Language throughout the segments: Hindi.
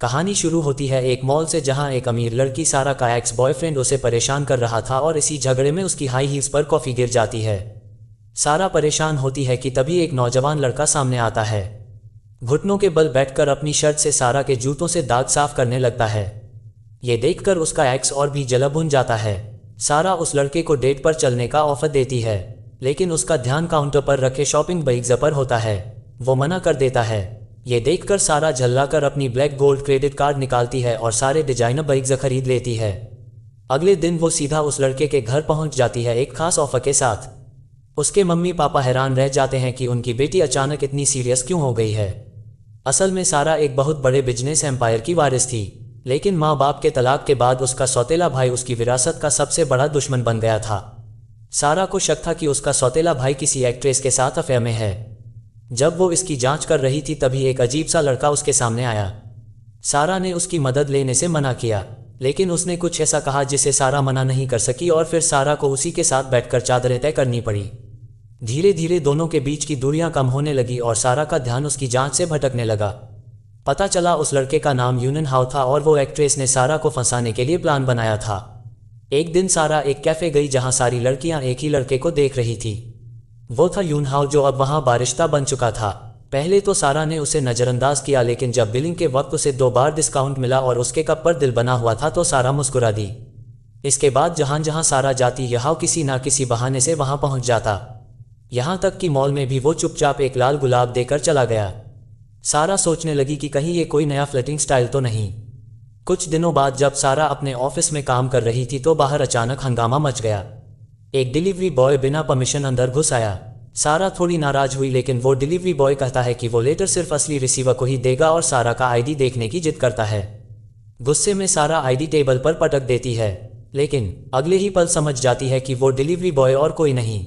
कहानी शुरू होती है एक मॉल से, जहां एक अमीर लड़की सारा का एक्स बॉयफ्रेंड उसे परेशान कर रहा था और इसी झगड़े में उसकी हाई हील्स पर कॉफी गिर जाती है। सारा परेशान होती है कि तभी एक नौजवान लड़का सामने आता है। घुटनों के बल बैठकर अपनी शर्ट से सारा के जूतों से दाग साफ करने लगता है। ये देखकर उसका एक्स और भी जला भुन जाता है। सारा उस लड़के को डेट पर चलने का ऑफर देती है, लेकिन उसका ध्यान काउंटर पर रखे शॉपिंग बैग्स पर होता है। वो मना कर देता है। ये देखकर सारा झल्लाकर अपनी ब्लैक गोल्ड क्रेडिट कार्ड निकालती है और सारे डिजाइनर बैग्स खरीद लेती है। अगले दिन वो सीधा उस लड़के के घर पहुंच जाती है एक खास ऑफर के साथ। उसके मम्मी पापा हैरान रह जाते हैं कि उनकी बेटी अचानक इतनी सीरियस क्यों हो गई है। असल में सारा एक बहुत बड़े बिजनेस एम्पायर की वारिस थी, लेकिन माँ बाप के तलाक के बाद उसका सौतेला भाई उसकी विरासत का सबसे बड़ा दुश्मन बन गया था। सारा को शक था कि उसका सौतेला भाई किसी एक्ट्रेस के साथ अफेयर में है। जब वो इसकी जांच कर रही थी तभी एक अजीब सा लड़का उसके सामने आया। सारा ने उसकी मदद लेने से मना किया, लेकिन उसने कुछ ऐसा कहा जिसे सारा मना नहीं कर सकी और फिर सारा को उसी के साथ बैठकर चादरें तय करनी पड़ी। धीरे धीरे दोनों के बीच की दूरियां कम होने लगी और सारा का ध्यान उसकी जांच से भटकने लगा। पता चला उस लड़के का नाम यूनन हाउ था और वो एक्ट्रेस ने सारा को फंसाने के लिए प्लान बनाया था। एक दिन सारा एक कैफे गई जहां सारी लड़कियां एक ही लड़के को देख रही थी। वो था यून हाउ, जो अब वहां बारिश्ता बन चुका था। पहले तो सारा ने उसे नजरअंदाज किया, लेकिन जब बिलिंग के वक्त उसे 2 बार डिस्काउंट मिला और उसके कप पर दिल बना हुआ था तो सारा मुस्कुरा दी। इसके बाद जहां जहां सारा जाती यह किसी ना किसी बहाने से वहां पहुंच जाता। यहां तक कि मॉल में भी वो चुपचाप एक लाल गुलाब देकर चला गया। सारा सोचने लगी कि कहीं ये कोई नया फ्लर्टिंग स्टाइल तो नहीं। कुछ दिनों बाद जब सारा अपने ऑफिस में काम कर रही थी तो बाहर अचानक हंगामा मच गया। एक डिलीवरी बॉय बिना परमिशन अंदर घुस आया। सारा थोड़ी नाराज हुई, लेकिन वो डिलीवरी बॉय कहता है कि वो लेटर सिर्फ असली रिसीवर को ही देगा और सारा का आईडी देखने की जिद करता है। गुस्से में सारा आईडी टेबल पर पटक देती है, लेकिन अगले ही पल समझ जाती है कि वो डिलीवरी बॉय और कोई नहीं,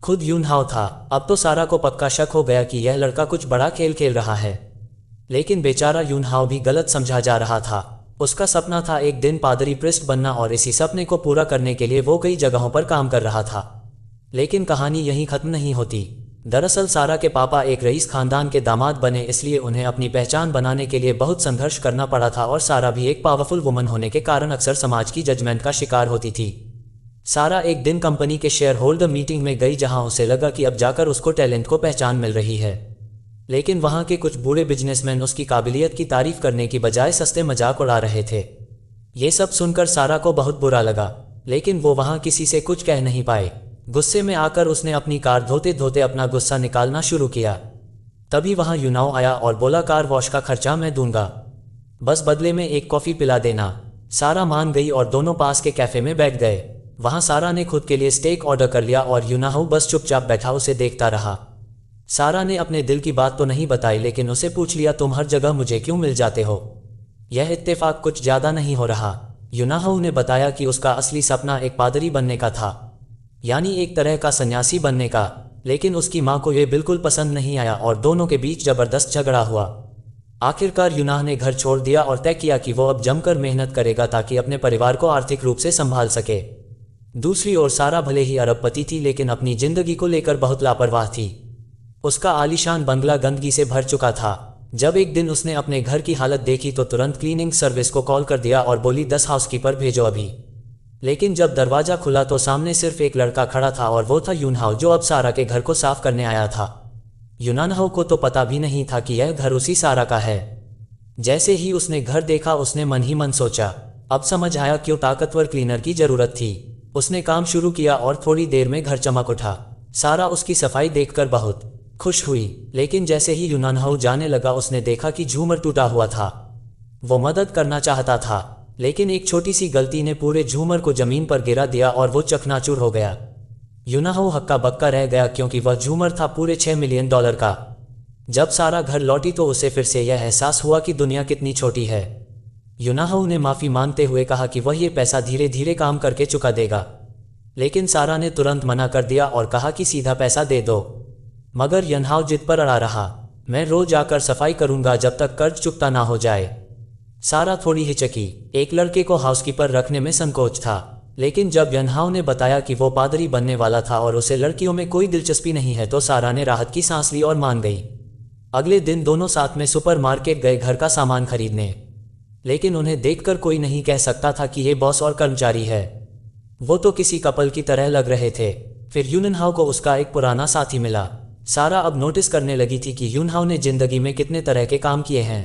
खुद यून हाउ था। अब तो सारा को पक्का शक हो गया कि यह लड़का कुछ बड़ा खेल खेल रहा है, लेकिन बेचारा यून हाउ भी गलत समझा जा रहा था। उसका सपना था एक दिन पादरी प्रिस्ट बनना और इसी सपने को पूरा करने के लिए वो कई जगहों पर काम कर रहा था। लेकिन कहानी यहीं खत्म नहीं होती। दरअसल सारा के पापा एक रईस खानदान के दामाद बने, इसलिए उन्हें अपनी पहचान बनाने के लिए बहुत संघर्ष करना पड़ा था और सारा भी एक पावरफुल वुमन होने के कारण अक्सर समाज की जजमेंट का शिकार होती थी। सारा एक दिन कंपनी के शेयर होल्डर मीटिंग में गई जहां उसे लगा कि अब जाकर उसको टैलेंट को पहचान मिल रही है, लेकिन वहां के कुछ बूढ़े बिजनेसमैन उसकी काबिलियत की तारीफ करने की बजाय सस्ते मजाक उड़ा रहे थे। ये सब सुनकर सारा को बहुत बुरा लगा, लेकिन वो वहां किसी से कुछ कह नहीं पाए। गुस्से में आकर उसने अपनी कार धोते धोते अपना गुस्सा निकालना शुरू किया। तभी वहां यूनाओ आया और बोला, कार वॉश का खर्चा मैं दूंगा, बस बदले में एक कॉफी पिला देना। सारा मान गई और दोनों पास के कैफे में बैठ गए। वहां सारा ने खुद के लिए स्टेक ऑर्डर कर लिया और यूनाहो बस चुपचाप बैठा उसे देखता रहा। सारा ने अपने दिल की बात तो नहीं बताई, लेकिन उसे पूछ लिया, तुम हर जगह मुझे क्यों मिल जाते हो? यह इत्तेफाक कुछ ज्यादा नहीं हो रहा? यूनाहो ने बताया कि उसका असली सपना एक पादरी बनने का था, यानी एक तरह का सन्यासी बनने का, लेकिन उसकी मां को यह बिल्कुल पसंद नहीं आया और दोनों के बीच जबरदस्त झगड़ा हुआ। आखिरकार यूनाह ने घर छोड़ दिया और तय किया कि वो अब जमकर मेहनत करेगा ताकि अपने परिवार को आर्थिक रूप से संभाल सके। दूसरी ओर सारा भले ही अरबपति थी, लेकिन अपनी जिंदगी को लेकर बहुत लापरवाह थी। उसका आलीशान बंगला गंदगी से भर चुका था। जब एक दिन उसने अपने घर की हालत देखी तो तुरंत क्लीनिंग सर्विस को कॉल कर दिया और बोली, 10 हाउसकीपर भेजो अभी। लेकिन जब दरवाजा खुला तो सामने सिर्फ एक लड़का खड़ा था और वो था यूनहाउ, जो अब सारा के घर को साफ करने आया था। यूनानहाउ को तो पता भी नहीं था कि यह घर उसी सारा का है। जैसे ही उसने घर देखा उसने मन ही मन सोचा, अब समझ आया क्यों ताकतवर क्लीनर की जरूरत थी। उसने काम शुरू किया और थोड़ी देर में घर चमक उठा। सारा उसकी सफाई देखकर बहुत खुश हुई, लेकिन जैसे ही यूनानहाउ जाने लगा उसने देखा कि झूमर टूटा हुआ था। वो मदद करना चाहता था, लेकिन एक छोटी सी गलती ने पूरे झूमर को जमीन पर गिरा दिया और वो चकनाचूर हो गया। यूनाहो हक्का बक्का रह गया, क्योंकि वह झूमर था पूरे $6 मिलियन का। जब सारा घर लौटी तो उसे फिर से यह एहसास हुआ कि दुनिया कितनी छोटी है। यूनाहो ने माफी मांगते हुए कहा कि वह ये पैसा धीरे धीरे काम करके चुका देगा, लेकिन सारा ने तुरंत मना कर दिया और कहा कि सीधा पैसा दे दो। मगर यूनहाउ जिद पर अड़ा रहा, मैं रोज आकर सफाई करूंगा जब तक कर्ज चुकता ना हो जाए। सारा थोड़ी हिचकी। एक लड़के को हाउसकीपर रखने में संकोच था, लेकिन जब यूनहाउ ने बताया कि वो पादरी बनने वाला था और उसे लड़कियों में कोई दिलचस्पी नहीं है तो सारा ने राहत की सांस ली और मान गई। अगले दिन दोनों साथ में सुपरमार्केट गए घर का सामान खरीदने। लेकिन उन्हें देखकर कोई नहीं कह सकता था कि ये बॉस और कर्मचारी है। वो तो किसी कपल की तरह लग रहे थे। फिर यूनहाओ को उसका एक पुराना साथी मिला। सारा अब नोटिस करने लगी थी कि यूनहाओ ने जिंदगी में कितने तरह के काम किए हैं।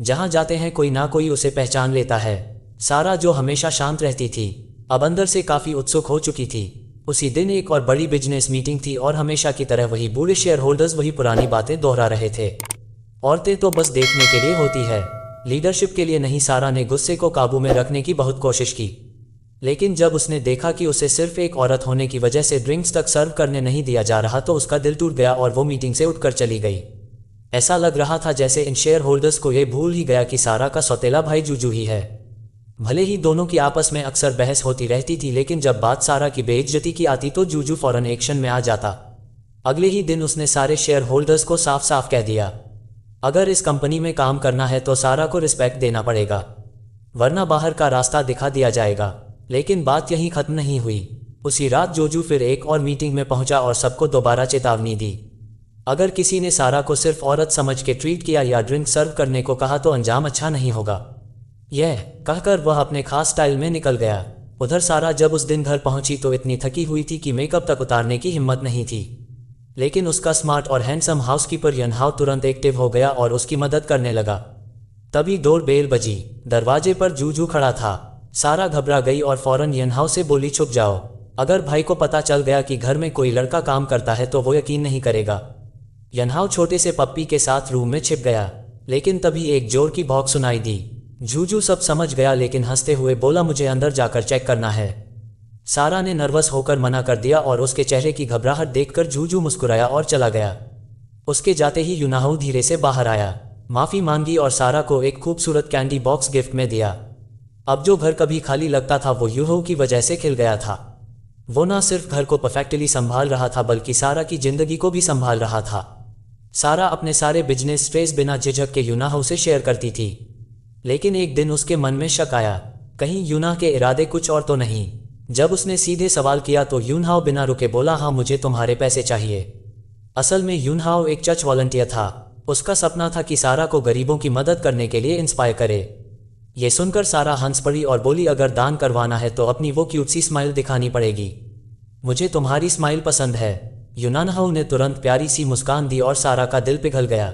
जहां जाते हैं कोई ना कोई उसे पहचान लेता है। सारा जो हमेशा शांत रहती थी, अब अंदर से काफी उत्सुक हो चुकी थी। उसी दिन एक और बड़ी बिजनेस मीटिंग थी और हमेशा की तरह वही बूढ़े शेयर होल्डर्स वही पुरानी बातें दोहरा रहे थे। औरतें तो बस देखने के लिए होती है, लीडरशिप के लिए नहीं। सारा ने गुस्से को काबू में रखने की बहुत कोशिश की, लेकिन जब उसने देखा कि उसे सिर्फ एक औरत होने की वजह से ड्रिंक्स तक सर्व करने नहीं दिया जा रहा तो उसका दिल टूट गया और वो मीटिंग से उठकर चली गई। ऐसा लग रहा था जैसे इन शेयर होल्डर्स को ये भूल ही गया कि सारा का सौतेला भाई जूजू ही है। भले ही दोनों की आपस में अक्सर बहस होती रहती थी, लेकिन जब बात सारा की बेइज्जती की आती तो जूजू फौरन एक्शन में आ जाता। अगले ही दिन उसने सारे शेयर होल्डर्स को साफ साफ कह दिया, अगर इस कंपनी में काम करना है तो सारा को रिस्पेक्ट देना पड़ेगा, वरना बाहर का रास्ता दिखा दिया जाएगा। लेकिन बात यहीं खत्म नहीं हुई। उसी रात जोजू फिर एक और मीटिंग में पहुंचा और सबको दोबारा चेतावनी दी, अगर किसी ने सारा को सिर्फ औरत समझ के ट्रीट किया या ड्रिंक सर्व करने को कहा तो अंजाम अच्छा नहीं होगा। यह कहकर वह अपने खास स्टाइल में निकल गया। उधर सारा जब उस दिन घर पहुंची तो इतनी थकी हुई थी कि मेकअप तक उतारने की हिम्मत नहीं थी, लेकिन उसका स्मार्ट और हैंडसम हाउसकीपर यनहाओ तुरंत एक्टिव हो गया और उसकी मदद करने लगा। तभी डोर बेल बजी। दरवाजे पर जूजू खड़ा था। सारा घबरा गई और फौरन यनहाओ से बोली, छुप जाओ, अगर भाई को पता चल गया कि घर में कोई लड़का काम करता है तो वो यकीन नहीं करेगा। यनहाओ छोटे से पप्पी के साथ रूम में छिप गया, लेकिन तभी एक जोर की भौंक सुनाई दी। जूजू सब समझ गया, लेकिन हंसते हुए बोला, मुझे अंदर जाकर चेक करना है। सारा ने नर्वस होकर मना कर दिया और उसके चेहरे की घबराहट देखकर जूजू मुस्कुराया और चला गया। उसके जाते ही यूनहाओ धीरे से बाहर आया, माफी मांगी और सारा को एक खूबसूरत कैंडी बॉक्स गिफ्ट में दिया। अब जो घर कभी खाली लगता था वो यूहो की वजह से खिल गया था। वो ना सिर्फ घर को परफेक्टली संभाल रहा था बल्कि सारा की जिंदगी को भी संभाल रहा था। सारा अपने सारे बिजनेस स्ट्रेस बिना झिझक के यूनहाओ से शेयर करती थी, लेकिन एक दिन उसके मन में शक आया, कहीं यूना के इरादे कुछ और तो नहीं। जब उसने सीधे सवाल किया तो यूनहाओ बिना रुके बोला, हाँ मुझे तुम्हारे पैसे चाहिए। असल में यूनहाओ एक चर्च वॉलंटियर था। उसका सपना था कि सारा को गरीबों की मदद करने के लिए इंस्पायर करे। ये सुनकर सारा हंस पड़ी और बोली, अगर दान करवाना है तो अपनी वो क्यूट सी स्माइल दिखानी पड़ेगी, मुझे तुम्हारी स्माइल पसंद है। यूनहाओ ने तुरंत प्यारी सी मुस्कान दी और सारा का दिल पिघल गया।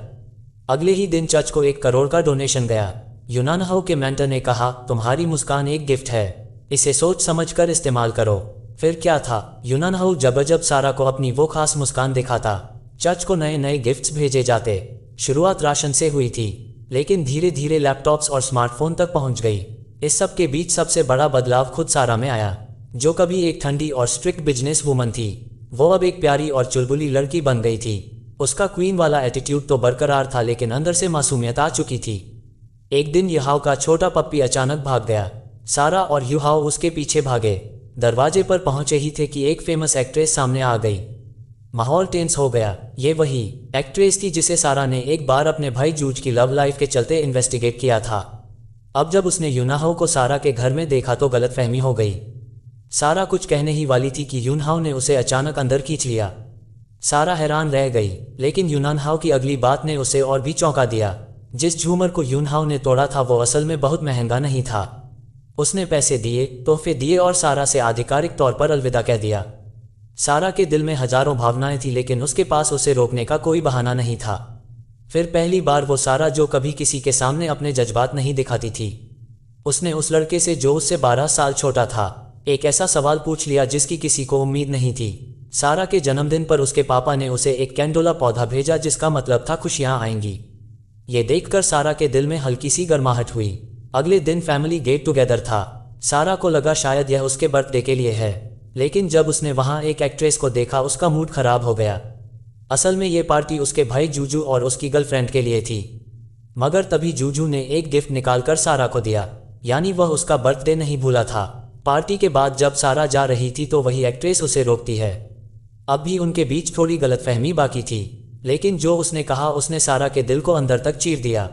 अगले ही दिन चर्च को 1 करोड़ का डोनेशन गया। यूनहाओ के मेंटर ने कहा, तुम्हारी मुस्कान एक गिफ्ट है, इसे सोच समझकर इस्तेमाल करो। फिर क्या था, यूनहाओ जब सारा को अपनी वो खास मुस्कान दिखाता, चर्च को नए नए गिफ्ट्स भेजे जाते। शुरुआत राशन से हुई थी, लेकिन धीरे धीरे लैपटॉप्स और स्मार्टफोन तक पहुंच गई। इस सब के बीच सबसे बड़ा बदलाव खुद सारा में आया। जो कभी एक ठंडी और स्ट्रिक्ट बिजनेस वूमन थी, वो अब एक प्यारी और चुलबुली लड़की बन गई थी। उसका क्वीन वाला एटीट्यूड तो बरकरार था, लेकिन अंदर से मासूमियत आ चुकी थी। एक दिन यूहाओ का छोटा पप्पी अचानक भाग गया। सारा और यूहाओ उसके पीछे भागे। दरवाजे पर पहुंचे ही थे कि एक फेमस एक्ट्रेस सामने आ गई। माहौल टेंस हो गया। ये वही एक्ट्रेस थी जिसे सारा ने एक बार अपने भाई जूज की लव लाइफ के चलते इन्वेस्टिगेट किया था। अब जब उसने यूनहाओ को सारा के घर में देखा तो गलतफहमी हो गई। सारा कुछ कहने ही वाली थी कि यूनहाओ ने उसे अचानक अंदर खींच लिया। सारा हैरान रह गई, लेकिन यूनहाओ की अगली बात ने उसे और भी चौंका दिया। जिस झूमर को यूनहाओ ने तोड़ा था वो असल में बहुत महंगा नहीं था। उसने पैसे दिए, तोहफे दिए और सारा से आधिकारिक तौर पर अलविदा कह दिया। सारा के दिल में हजारों भावनाएं थी, लेकिन उसके पास उसे रोकने का कोई बहाना नहीं था। फिर पहली बार वो सारा जो कभी किसी के सामने अपने जज्बात नहीं दिखाती थी, उसने उस लड़के से जो उससे 12 साल छोटा था एक ऐसा सवाल पूछ लिया जिसकी किसी को उम्मीद नहीं थी। सारा के जन्मदिन पर उसके पापा ने उसे एक कैंडोला पौधा भेजा, जिसका मतलब था खुशियां आएंगी। ये देखकर सारा के दिल में हल्की सी गर्माहट हुई। अगले दिन फैमिली गेट टुगेदर था। सारा को लगा शायद यह उसके बर्थडे के लिए है, लेकिन जब उसने वहां एक एक्ट्रेस को देखा उसका मूड खराब हो गया। असल में ये पार्टी उसके भाई जूजू और उसकी गर्लफ्रेंड के लिए थी। मगर तभी जूजू ने एक गिफ्ट निकालकर सारा को दिया, यानी वह उसका बर्थडे नहीं भूला था। पार्टी के बाद जब सारा जा रही थी तो वही एक्ट्रेस उसे रोकती है। अब भी उनके बीच थोड़ी गलतफहमी बाकी थी, लेकिन जो उसने कहा उसने सारा के दिल को अंदर तक चीर दिया।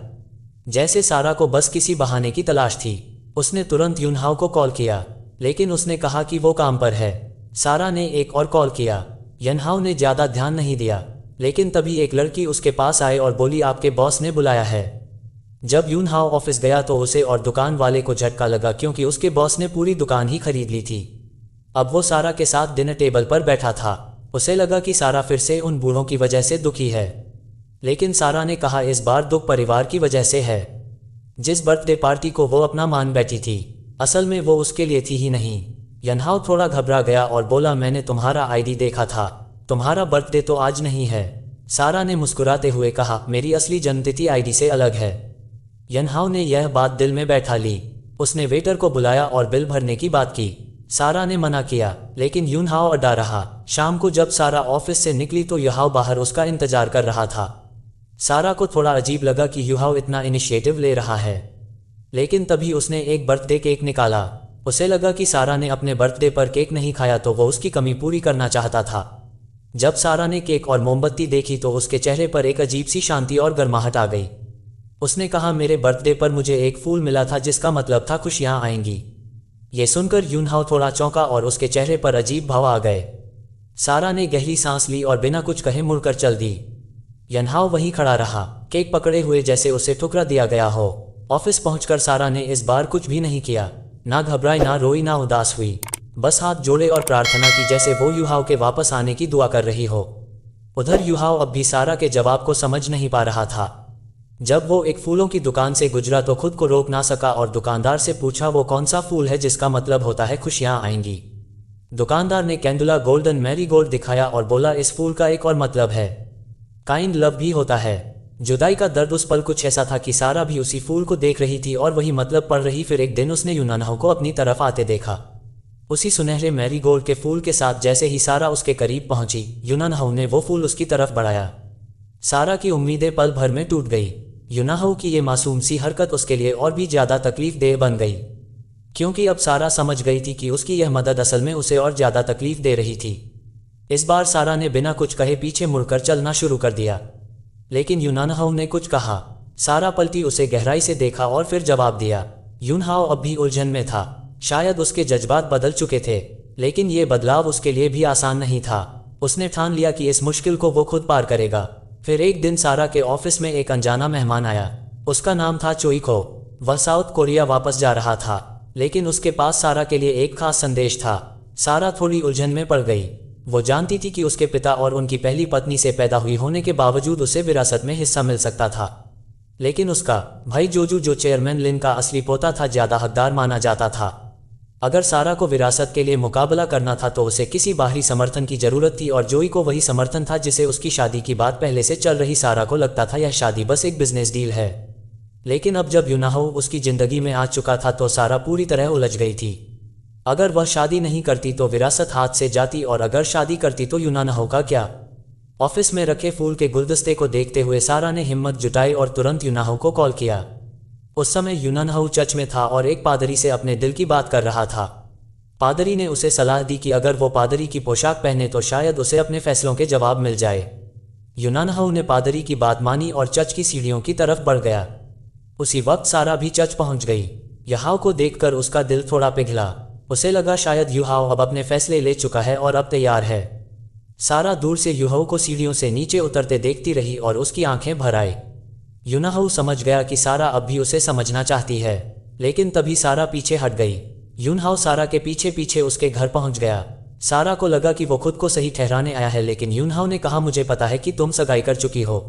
जैसे सारा को बस किसी बहाने की तलाश थी। उसने तुरंत यूनहाओ को कॉल किया, लेकिन उसने कहा कि वो काम पर है। सारा ने एक और कॉल किया। यूनहाओ ने ज्यादा ध्यान नहीं दिया, लेकिन तभी एक लड़की उसके पास आए और बोली, आपके बॉस ने बुलाया है। जब यूनहाओ ऑफिस गया तो उसे और दुकान वाले को झटका लगा क्योंकि उसके बॉस ने पूरी दुकान ही खरीद ली थी। अब वो सारा के साथ डिनर टेबल पर बैठा था। उसे लगा कि सारा फिर से उन बूढ़ों की वजह से दुखी है, लेकिन सारा ने कहा इस बार दुख परिवार की वजह से है। जिस बर्थडे पार्टी को वो अपना मान बैठी थी, असल में वो उसके लिए थी ही नहीं। यनहाओ थोड़ा घबरा गया और बोला, मैंने तुम्हारा आईडी देखा था, तुम्हारा बर्थडे तो आज नहीं है। सारा ने मुस्कुराते हुए कहा, मेरी असली जन्मतिथि आईडी से अलग है। यनहाओ ने यह बात दिल में बैठा ली। उसने वेटर को बुलाया और बिल भरने की बात की। सारा ने मना किया, लेकिन यूनहाओ अड़ा रहा। शाम को जब सारा ऑफिस से निकली तो युहाओ बाहर उसका इंतजार कर रहा था। सारा को थोड़ा अजीब लगा कि युहाओ इतना इनिशिएटिव ले रहा है, लेकिन तभी उसने एक बर्थडे केक निकाला। उसे लगा कि सारा ने अपने बर्थडे पर केक नहीं खाया तो वो उसकी कमी पूरी करना चाहता था। जब सारा ने केक और मोमबत्ती देखी तो उसके चेहरे पर एक अजीब सी शांति और गर्माहट आ गई। उसने कहा, मेरे बर्थडे पर मुझे एक फूल मिला था जिसका मतलब था खुशियां आएंगी। ये सुनकर यूनहाओ थोड़ा चौंका और उसके चेहरे पर अजीब भाव आ गए। सारा ने गहरी सांस ली और बिना कुछ कहे मुड़कर चल दी। यनहाओ वहीं खड़ा रहा, केक पकड़े हुए जैसे उसे ठुकरा दिया गया हो। ऑफिस पहुंचकर सारा ने इस बार कुछ भी नहीं किया, ना घबराई, ना रोई, ना उदास हुई। बस हाथ जोड़े और प्रार्थना की जैसे वो युहाओ के वापस आने की दुआ कर रही हो। उधर युहाओ अब भी सारा के जवाब को समझ नहीं पा रहा था। जब वो एक फूलों की दुकान से गुजरा तो खुद को रोक ना सका और दुकानदार से पूछा, वो कौन सा फूल है जिसका मतलब होता है खुशियां आएंगी। दुकानदार ने कैंडुला गोल्डन मैरीगोल्ड दिखाया और बोला, इस फूल का एक और मतलब है, काइंड लव भी होता है। जुदाई का दर्द उस पल कुछ ऐसा था कि सारा भी उसी फूल को देख रही थी और वही मतलब पढ़ रही। फिर एक दिन उसने यूनहाओ को अपनी तरफ आते देखा, उसी सुनहरे मैरीगोल्ड के फूल के साथ। जैसे ही सारा उसके करीब पहुंची, यूनहाओ ने वो फूल उसकी तरफ बढ़ाया। सारा की उम्मीदें पल भर में टूट गई। यूनहाओ की ये मासूम सी हरकत उसके लिए और भी ज्यादा तकलीफदेह बन गई, क्योंकि अब सारा समझ गई थी कि उसकी यह मदद असल में उसे और ज्यादा तकलीफ दे रही थी। इस बार सारा ने बिना कुछ कहे पीछे मुड़कर चलना शुरू कर दिया, लेकिन यूनहाओ ने कुछ कहा। सारा पलटी, उसे गहराई से देखा और फिर जवाब दिया। यूनहाओ अब भी उलझन में था। शायद उसके जज्बात बदल चुके थे, लेकिन ये बदलाव उसके लिए भी आसान नहीं था। उसने ठान लिया कि इस मुश्किल को वो खुद पार करेगा। फिर एक दिन सारा के ऑफिस में एक अनजाना मेहमान आया। उसका नाम था चोइको। वह साउथ कोरिया वापस जा रहा था, लेकिन उसके पास सारा के लिए एक खास संदेश था। सारा थोड़ी उलझन में पड़ गई। वो जानती थी कि उसके पिता और उनकी पहली पत्नी से पैदा हुई होने के बावजूद उसे विरासत में हिस्सा मिल सकता था, लेकिन उसका भाई जोजू, जो चेयरमैन लिन का असली पोता था, ज्यादा हकदार माना जाता था। अगर सारा को विरासत के लिए मुकाबला करना था तो उसे किसी बाहरी समर्थन की जरूरत थी, और जोई को वही समर्थन था जिसे उसकी शादी की बात पहले से चल रही। सारा को लगता था यह शादी बस एक बिजनेस डील है, लेकिन अब जब यूनहाओ उसकी जिंदगी में आ चुका था तो सारा पूरी तरह उलझ गई थी। अगर वह शादी नहीं करती तो विरासत हाथ से जाती, और अगर शादी करती तो यूनहाओ का क्या। ऑफिस में रखे फूल के गुलदस्ते को देखते हुए सारा ने हिम्मत जुटाई और तुरंत यूनहाओ को कॉल किया। उस समय यूनहाओ चर्च में था और एक पादरी से अपने दिल की बात कर रहा था। पादरी ने उसे सलाह दी कि अगर वो पादरी की पोशाक पहने तो शायद उसे अपने फैसलों के जवाब मिल जाए। यूनहाओ ने पादरी की बात मानी और चर्च की सीढ़ियों की तरफ बढ़ गया। उसी वक्त सारा भी चर्च पहुंच गई। युहाओ को देखकर उसका दिल थोड़ा पिघला। उसे लगा शायद युहाओ अब अपने फैसले ले चुका है और अब तैयार है। सारा दूर से युहाओ को सीढ़ियों से नीचे उतरते देखती रही और उसकी आंखें भर आई। यूनहाओ समझ गया कि सारा अब भी उसे समझना चाहती है, लेकिन तभी सारा पीछे हट गई। यूनहाओ सारा के पीछे पीछे उसके घर पहुंच गया। सारा को लगा कि वो खुद को सही ठहराने आया है, लेकिन यूनहाओ ने कहा, मुझे पता है कि तुम सगाई कर चुकी हो,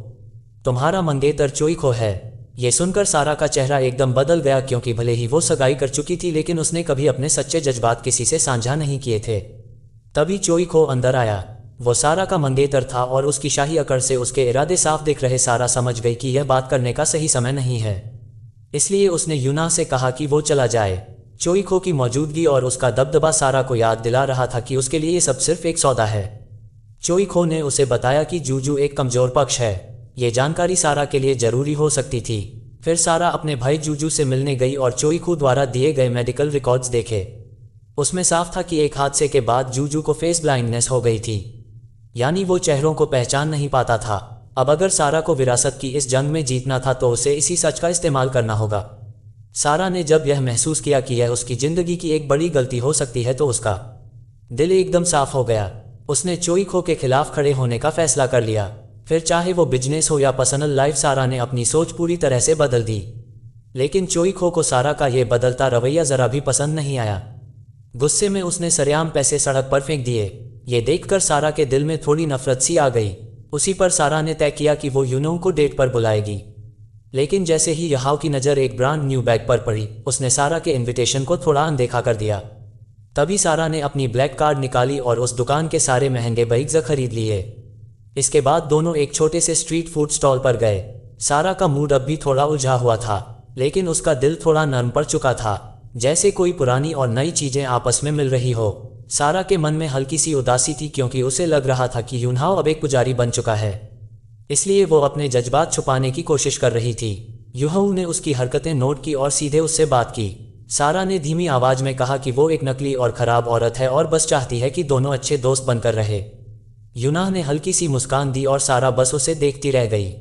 तुम्हारा मंगेतर चोइको है। ये सुनकर सारा का चेहरा एकदम बदल गया, क्योंकि भले ही वो सगाई कर चुकी थी लेकिन उसने कभी अपने सच्चे जज्बात किसी से साझा नहीं किए थे। तभी चोइको अंदर आया। वो सारा का मंगेतर था और उसकी शाही अकड़ से उसके इरादे साफ दिख रहे। सारा समझ गई कि यह बात करने का सही समय नहीं है, इसलिए उसने यूना से कहा कि वो चला जाए। चोइको की मौजूदगी और उसका दबदबा सारा को याद दिला रहा था कि उसके लिए ये सब सिर्फ एक सौदा है। चोइको ने उसे बताया कि जूजू एक कमजोर पक्ष है। ये जानकारी सारा के लिए जरूरी हो सकती थी। फिर सारा अपने भाई जूजू से मिलने गई और चोइको द्वारा दिए गए मेडिकल रिकॉर्ड्स देखे। उसमें साफ था कि एक हादसे के बाद जूजू को फेस ब्लाइंडनेस हो गई थी, यानी वो चेहरों को पहचान नहीं पाता था। अब अगर सारा को विरासत की इस जंग में जीतना था तो उसे इसी सच का इस्तेमाल करना होगा। सारा ने जब यह महसूस किया कि यह उसकी जिंदगी की एक बड़ी गलती हो सकती है तो उसका दिल एकदम साफ हो गया। उसने चोइको के खिलाफ खड़े होने का फैसला कर लिया। फिर चाहे वो बिजनेस हो या पर्सनल लाइफ, सारा ने अपनी सोच पूरी तरह से बदल दी। लेकिन चोईखो को सारा का ये बदलता रवैया जरा भी पसंद नहीं आया। गुस्से में उसने सरेआम पैसे सड़क पर फेंक दिए। ये देखकर सारा के दिल में थोड़ी नफरत सी आ गई। उसी पर सारा ने तय किया कि वो यूनोंग को डेट पर बुलाएगी। लेकिन जैसे ही यहाओ की नज़र एक ब्रांड न्यू बैग पर पड़ी, उसने सारा के इनविटेशन को थोड़ा अनदेखा कर दिया। तभी सारा ने अपनी ब्लैक कार्ड निकाली और उस दुकान के सारे महंगे बैग्स खरीद लिए। इसके बाद दोनों एक छोटे से स्ट्रीट फूड स्टॉल पर गए। सारा का मूड अब भी थोड़ा उलझा हुआ था, लेकिन उसका दिल थोड़ा नरम पड़ चुका था, जैसे कोई पुरानी और नई चीजें आपस में मिल रही हो। सारा के मन में हल्की सी उदासी थी, क्योंकि उसे लग रहा था कि यूनहाओ अब एक पुजारी बन चुका है, इसलिए वो अपने जज्बात छुपाने की कोशिश कर रही थी। यूनहाओ ने उसकी हरकतें नोट की और सीधे उससे बात की। सारा ने धीमी आवाज में कहा कि वो एक नकली और खराब औरत है और बस चाहती है कि दोनों अच्छे दोस्त बनकर रहे। यूनहाओ ने हल्की सी मुस्कान दी और सारा बस उसे देखती रह गई।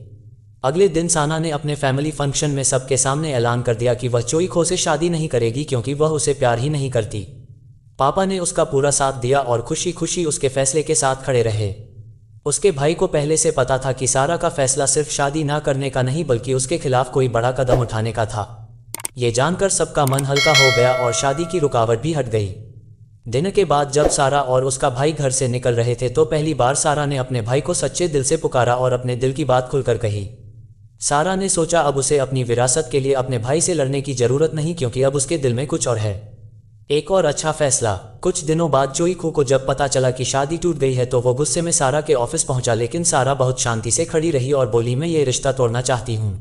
अगले दिन साना ने अपने फैमिली फंक्शन में सबके सामने ऐलान कर दिया कि वह चोईखो से शादी नहीं करेगी, क्योंकि वह उसे प्यार ही नहीं करती। पापा ने उसका पूरा साथ दिया और खुशी खुशी उसके फैसले के साथ खड़े रहे। उसके भाई को पहले से पता था कि सारा का फैसला सिर्फ शादी ना करने का नहीं, बल्कि उसके खिलाफ कोई बड़ा कदम उठाने का था। ये जानकर सबका मन हल्का हो गया और शादी की रुकावट भी हट गई। दिन के बाद जब सारा और उसका भाई घर से निकल रहे थे, तो पहली बार सारा ने अपने भाई को सच्चे दिल से पुकारा और अपने दिल की बात खुलकर कही। सारा ने सोचा अब उसे अपनी विरासत के लिए अपने भाई से लड़ने की जरूरत नहीं, क्योंकि अब उसके दिल में कुछ और है। एक और अच्छा फैसला। कुछ दिनों बाद चोईखो को जब पता चला कि शादी टूट गई है, तो वो गुस्से में सारा के ऑफिस पहुंचा, लेकिन सारा बहुत शांति से खड़ी रही और बोली, मैं ये रिश्ता तोड़ना चाहती हूँ।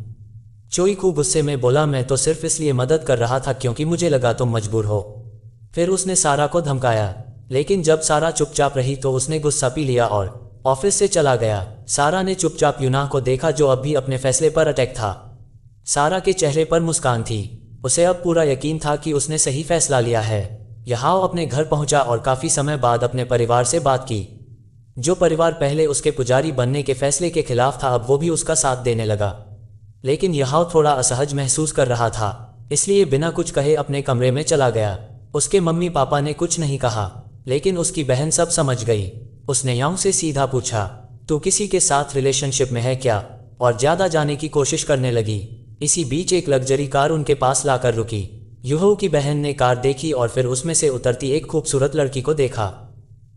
चोईखो गुस्से में बोला, मैं तो सिर्फ इसलिए मदद कर रहा था क्योंकि मुझे लगा तुम मजबूर हो। फिर उसने सारा को धमकाया, लेकिन जब सारा चुपचाप रही तो उसने गुस्सा पी लिया और ऑफिस से चला गया। सारा ने चुपचाप यूनहाओ को देखा, जो अब भी अपने फैसले पर अटैक था। सारा के चेहरे पर मुस्कान थी। उसे अब पूरा यकीन था कि उसने सही फैसला लिया है। यूनहाओ अपने घर पहुंचा और काफी समय बाद अपने परिवार से बात की। जो परिवार पहले उसके पुजारी बनने के फैसले के खिलाफ था, अब वो भी उसका साथ देने लगा। लेकिन यूनहाओ थोड़ा असहज महसूस कर रहा था, इसलिए बिना कुछ कहे अपने कमरे में चला गया। उसके मम्मी पापा ने कुछ नहीं कहा, लेकिन उसकी बहन सब समझ गई। उसने यूनहाओ से सीधा पूछा, तू किसी के साथ रिलेशनशिप में है क्या? और ज्यादा जाने की कोशिश करने लगी। इसी बीच एक लग्जरी कार उनके पास लाकर रुकी। यूनहाओ की बहन ने कार देखी और फिर उसमें से उतरती एक खूबसूरत लड़की को देखा।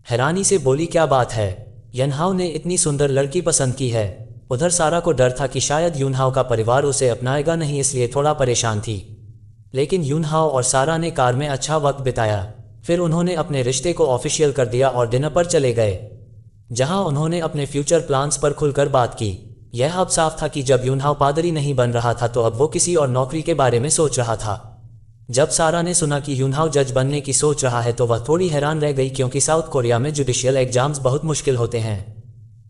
हैरानी से बोली, क्या बात है, यूनहाओ ने इतनी सुंदर लड़की पसंद की है। उधर सारा को डर था कि शायद यूनहाओ का परिवार उसे अपनाएगा नहीं, इसलिए थोड़ा परेशान थी। लेकिन यूनहाओ और सारा ने कार में अच्छा वक्त बिताया। फिर उन्होंने अपने रिश्ते को ऑफिशियल कर दिया और डिनर पर चले गए, जहां उन्होंने अपने फ्यूचर प्लान्स पर खुलकर बात की। यह अब साफ था कि जब यूनहाओ पादरी नहीं बन रहा था, तो अब वो किसी और नौकरी के बारे में सोच रहा था। जब सारा ने सुना कि यूनहाओ जज बनने की सोच रहा है, तो वह थोड़ी हैरान रह गई, क्योंकि साउथ कोरिया में जुडिशियल एग्जाम्स बहुत मुश्किल होते हैं।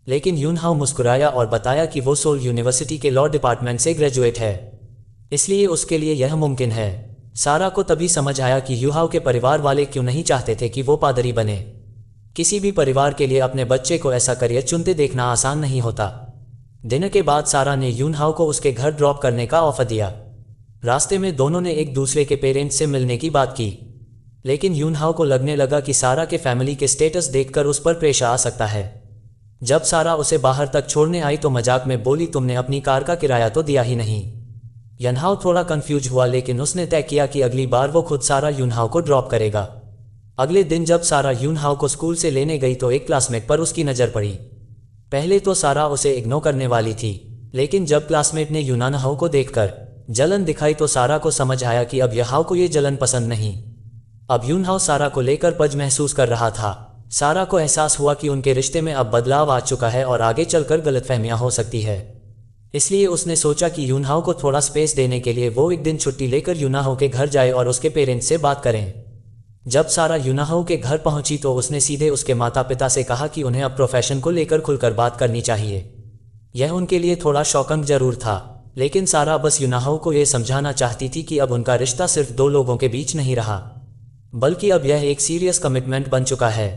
लेकिन यूनहाओ मुस्कुराया और बताया कि वो सोल यूनिवर्सिटी के लॉ डिपार्टमेंट से ग्रेजुएट है, इसलिए उसके लिए यह मुमकिन है। सारा को तभी समझ आया कि यूनहाओ के परिवार वाले क्यों नहीं चाहते थे कि वो पादरी बने। किसी भी परिवार के लिए अपने बच्चे को ऐसा करियर चुनते देखना आसान नहीं होता। दिन के बाद सारा ने यूनहाओ को उसके घर ड्रॉप करने का ऑफर दिया। रास्ते में दोनों ने एक दूसरे के पेरेंट्स से मिलने की बात की, लेकिन यूनहाओ को लगने लगा कि सारा के फैमिली के स्टेटस देखकर उस पर प्रेशर आ सकता है। जब सारा उसे बाहर तक छोड़ने आई तो मजाक में बोली, तुमने अपनी कार का किराया तो दिया ही नहीं। यूनहाओ थोड़ा कंफ्यूज हुआ, लेकिन उसने तय किया कि अगली बार वो खुद सारा यूनहाओ को ड्रॉप करेगा। अगले दिन जब सारा यूनहाओ को स्कूल से लेने गई, तो एक क्लासमेट पर उसकी नज़र पड़ी। पहले तो सारा उसे इग्नोर करने वाली थी, लेकिन जब क्लासमेट ने यूनहाओ को देखकर जलन दिखाई, तो सारा को समझ आया कि अब यूनहाओ को ये जलन पसंद नहीं। अब यूनहाओ सारा को लेकर पज महसूस कर रहा था। सारा को एहसास हुआ कि उनके रिश्ते में अब बदलाव आ चुका है और आगे चलकर गलतफहमियां हो सकती है। इसलिए उसने सोचा कि यूनहाओ को थोड़ा स्पेस देने के लिए वो एक दिन छुट्टी लेकर यूनहाओ के घर जाए और उसके पेरेंट्स से बात करें। जब सारा यूनहाओ के घर पहुंची, तो उसने सीधे उसके माता पिता से कहा कि उन्हें अब प्रोफेशन को लेकर खुलकर बात करनी चाहिए। यह उनके लिए थोड़ा शॉकिंग जरूर था, लेकिन सारा बस यूनहाओ को यह समझाना चाहती थी कि अब उनका रिश्ता सिर्फ दो लोगों के बीच नहीं रहा, बल्कि अब यह एक सीरियस कमिटमेंट बन चुका है।